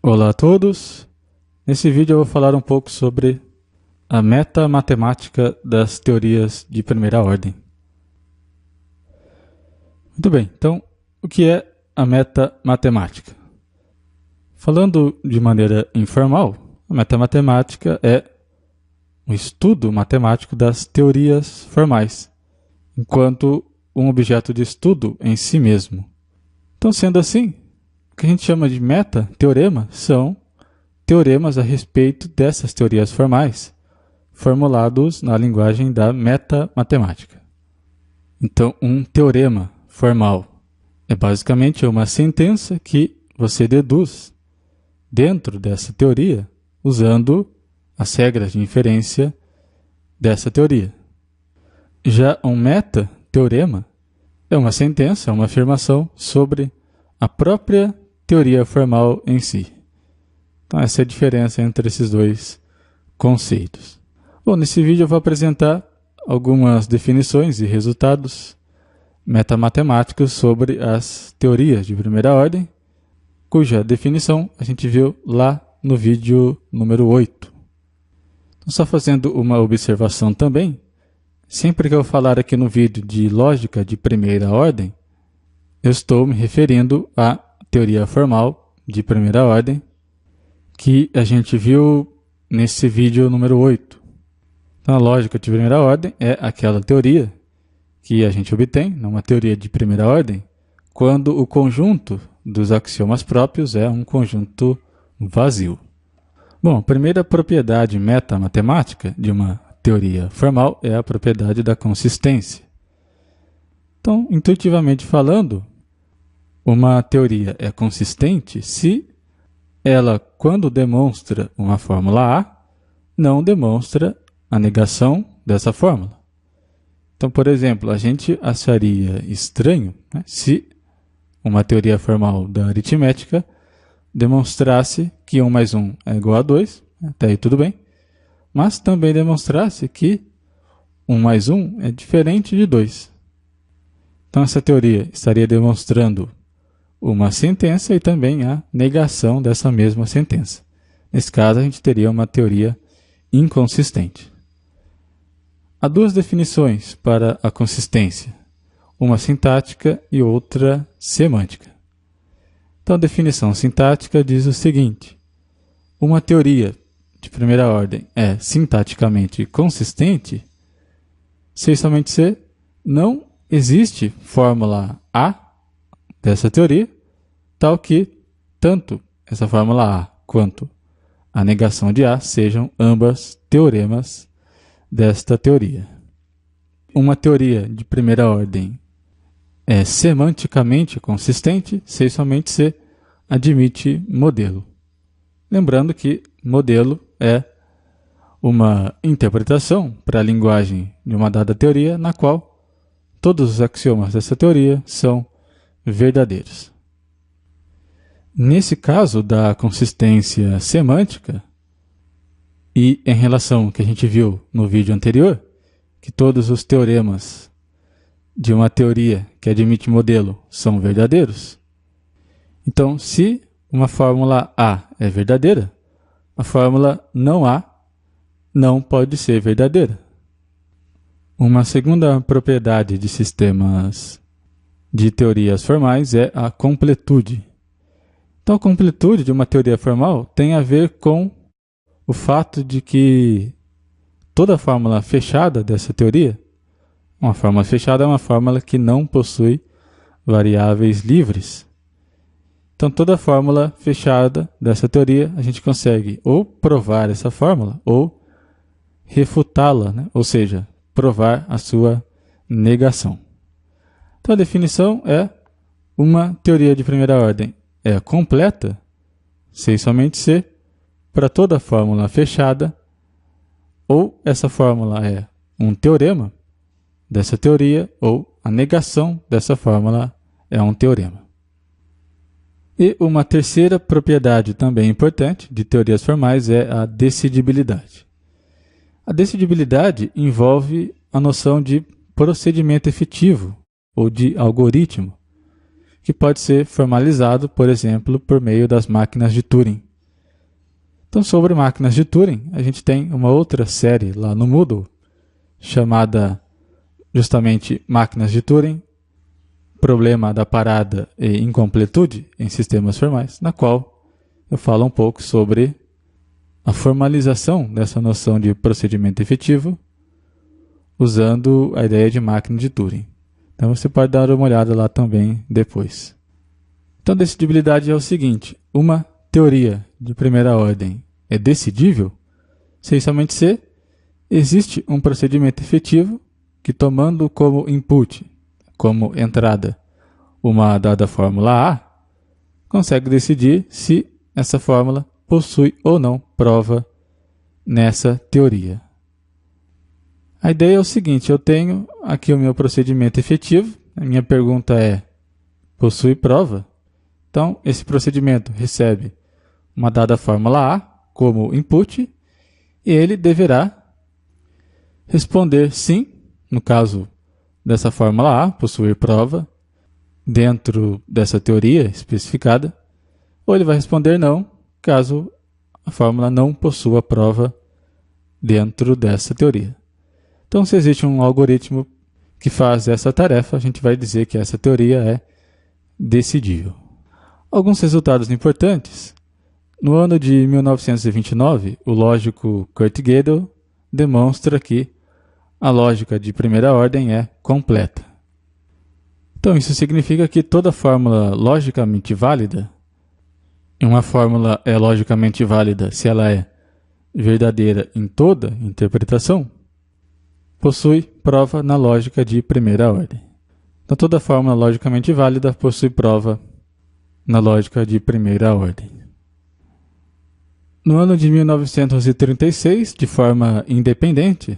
Olá a todos! Nesse vídeo eu vou falar um pouco sobre a metamatemática das teorias de primeira ordem. Muito bem, então o que é a metamatemática? Falando de maneira informal, a metamatemática é um estudo matemático das teorias formais, enquanto um objeto de estudo em si mesmo. Então, sendo assim, o que a gente chama de meta-teorema são teoremas a respeito dessas teorias formais, formulados na linguagem da metamatemática. Então, um teorema formal é basicamente uma sentença que você deduz dentro dessa teoria, usando as regras de inferência dessa teoria. Já um meta-teorema é uma sentença, é uma afirmação sobre a própria teoria formal em si. Então, essa é a diferença entre esses dois conceitos. Bom, nesse vídeo eu vou apresentar algumas definições e resultados metamatemáticos sobre as teorias de primeira ordem, cuja definição a gente viu lá no vídeo número 8. Então, só fazendo uma observação também, sempre que eu falar aqui no vídeo de lógica de primeira ordem, eu estou me referindo à teoria formal de primeira ordem que a gente viu nesse vídeo número 8. Então, a lógica de primeira ordem é aquela teoria que a gente obtém numa teoria de primeira ordem quando o conjunto dos axiomas próprios é um conjunto vazio. Bom, a primeira propriedade metamatemática de uma teoria formal é a propriedade da consistência. Então, intuitivamente falando, uma teoria é consistente se ela, quando demonstra uma fórmula A, não demonstra a negação dessa fórmula. Então, por exemplo, a gente acharia estranho, né, se uma teoria formal da aritmética demonstrasse que 1 mais 1 é igual a 2, até aí tudo bem, mas também demonstrasse que 1 mais 1 é diferente de 2. Então, essa teoria estaria demonstrando uma sentença e também a negação dessa mesma sentença. Nesse caso, a gente teria uma teoria inconsistente. Há duas definições para a consistência, uma sintática e outra semântica. Então, a definição sintática diz o seguinte: uma teoria de primeira ordem é sintaticamente consistente se somente se não existe fórmula A dessa teoria, tal que tanto essa fórmula A quanto a negação de A sejam ambas teoremas desta teoria. Uma teoria de primeira ordem é semanticamente consistente se somente se admite modelo. Lembrando que modelo é uma interpretação para a linguagem de uma dada teoria na qual todos os axiomas dessa teoria são verdadeiros. Nesse caso da consistência semântica, e em relação ao que a gente viu no vídeo anterior, que todos os teoremas de uma teoria que admite modelo são verdadeiros, então, se uma fórmula A é verdadeira, a fórmula não A não pode ser verdadeira. Uma segunda propriedade de sistemas de teorias formais é a completude. Então, a completude de uma teoria formal tem a ver com o fato de que toda fórmula fechada dessa teoria, uma fórmula fechada é uma fórmula que não possui variáveis livres. Então, toda fórmula fechada dessa teoria, a gente consegue ou provar essa fórmula ou refutá-la, né? Ou seja, provar a sua negação. Então, a definição é uma teoria de primeira ordem é completa se e somente se para toda fórmula fechada ou essa fórmula é um teorema dessa teoria ou a negação dessa fórmula é um teorema. E uma terceira propriedade também importante de teorias formais é a decidibilidade. A decidibilidade envolve a noção de procedimento efetivo ou de algoritmo, que pode ser formalizado, por exemplo, por meio das máquinas de Turing. Então, sobre máquinas de Turing, a gente tem uma outra série lá no Moodle, chamada justamente Máquinas de Turing, Problema da Parada e Incompletude em Sistemas Formais, na qual eu falo um pouco sobre a formalização dessa noção de procedimento efetivo usando a ideia de máquina de Turing. Então você pode dar uma olhada lá também depois. Então, decidibilidade é o seguinte: uma teoria de primeira ordem é decidível se e somente se existe um procedimento efetivo que, tomando como input, como entrada, uma dada fórmula A, consegue decidir se essa fórmula possui ou não prova nessa teoria. A ideia é o seguinte: eu tenho aqui o meu procedimento efetivo, a minha pergunta é: possui prova? Então, esse procedimento recebe uma dada fórmula A como input e ele deverá responder sim, no caso dessa fórmula A, possuir prova dentro dessa teoria especificada, ou ele vai responder não, caso a fórmula não possua prova dentro dessa teoria. Então, se existe um algoritmo que faz essa tarefa, a gente vai dizer que essa teoria é decidível. Alguns resultados importantes. No ano de 1929, o lógico Kurt Gödel demonstra que a lógica de primeira ordem é completa. Então, isso significa que toda fórmula logicamente válida, e uma fórmula é logicamente válida se ela é verdadeira em toda interpretação, possui prova na lógica de primeira ordem. Então, toda fórmula logicamente válida possui prova na lógica de primeira ordem. No ano de 1936, de forma independente,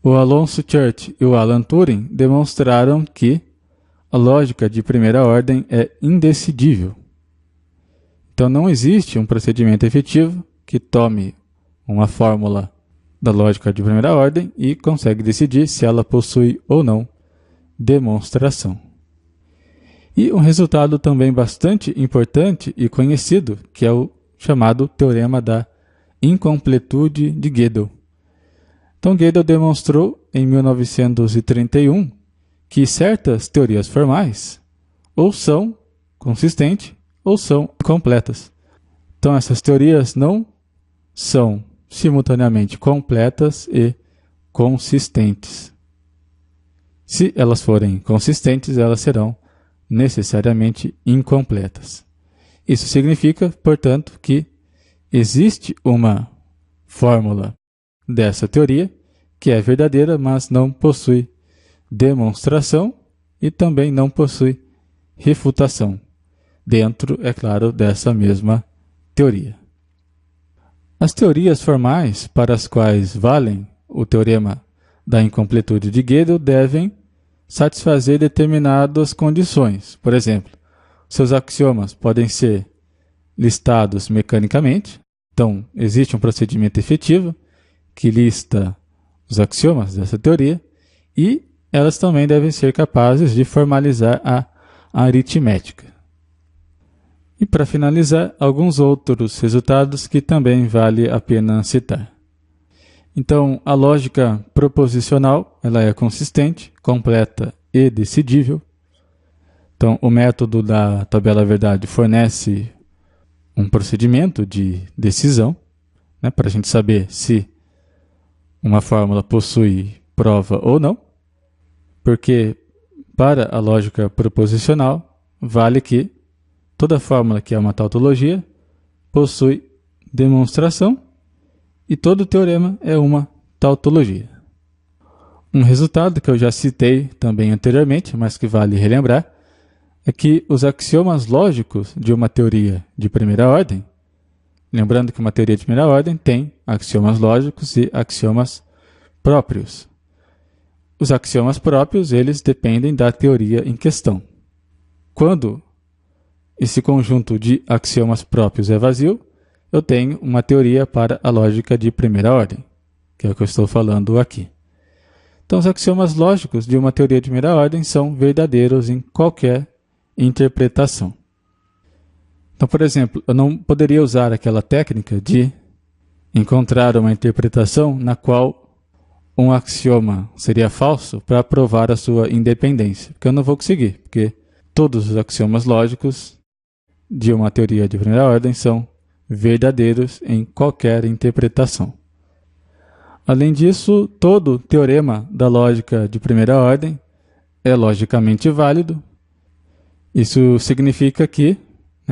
o Alonzo Church e o Alan Turing demonstraram que a lógica de primeira ordem é indecidível. Então, não existe um procedimento efetivo que tome uma fórmula da lógica de primeira ordem e consegue decidir se ela possui ou não demonstração. E um resultado também bastante importante e conhecido, que é o chamado Teorema da Incompletude de Gödel. Então, Gödel demonstrou em 1931 que certas teorias formais ou são consistentes ou são incompletas. Então, essas teorias não são simultaneamente completas e consistentes. Se elas forem consistentes, elas serão necessariamente incompletas. Isso significa, portanto, que existe uma fórmula dessa teoria que é verdadeira, mas não possui demonstração e também não possui refutação, dentro, é claro, dessa mesma teoria. As teorias formais para as quais valem o teorema da incompletude de Gödel devem satisfazer determinadas condições. Por exemplo, seus axiomas podem ser listados mecanicamente. Então, existe um procedimento efetivo que lista os axiomas dessa teoria e elas também devem ser capazes de formalizar a aritmética. E para finalizar, alguns outros resultados que também vale a pena citar. Então, a lógica proposicional ela é consistente, completa e decidível. Então, o método da tabela verdade fornece um procedimento de decisão, né, para a gente saber se uma fórmula possui prova ou não, porque para a lógica proposicional vale que toda fórmula que é uma tautologia possui demonstração e todo teorema é uma tautologia. Um resultado que eu já citei também anteriormente, mas que vale relembrar, é que os axiomas lógicos de uma teoria de primeira ordem, lembrando que uma teoria de primeira ordem tem axiomas lógicos e axiomas próprios. Os axiomas próprios, eles dependem da teoria em questão. Quando esse conjunto de axiomas próprios é vazio, eu tenho uma teoria para a lógica de primeira ordem, que é o que eu estou falando aqui. Então, os axiomas lógicos de uma teoria de primeira ordem são verdadeiros em qualquer interpretação. Então, por exemplo, eu não poderia usar aquela técnica de encontrar uma interpretação na qual um axioma seria falso para provar a sua independência, porque eu não vou conseguir, porque todos os axiomas lógicos de uma teoria de primeira ordem são verdadeiros em qualquer interpretação. Além disso, todo teorema da lógica de primeira ordem é logicamente válido. Isso significa que,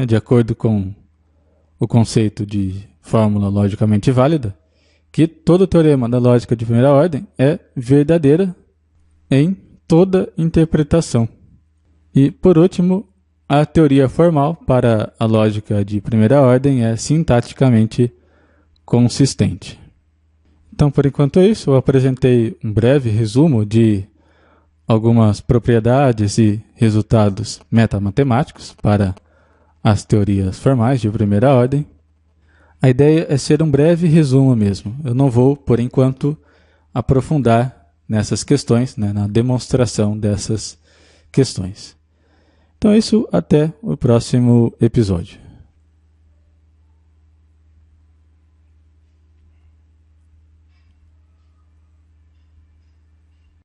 de acordo com o conceito de fórmula logicamente válida, que todo teorema da lógica de primeira ordem é verdadeira em toda interpretação. E, por último, a teoria formal para a lógica de primeira ordem é sintaticamente consistente. Então, por enquanto é isso. Eu apresentei um breve resumo de algumas propriedades e resultados metamatemáticos para as teorias formais de primeira ordem. A ideia é ser um breve resumo mesmo. Eu não vou, por enquanto, aprofundar nessas questões, na demonstração dessas questões. Então é isso, até o próximo episódio.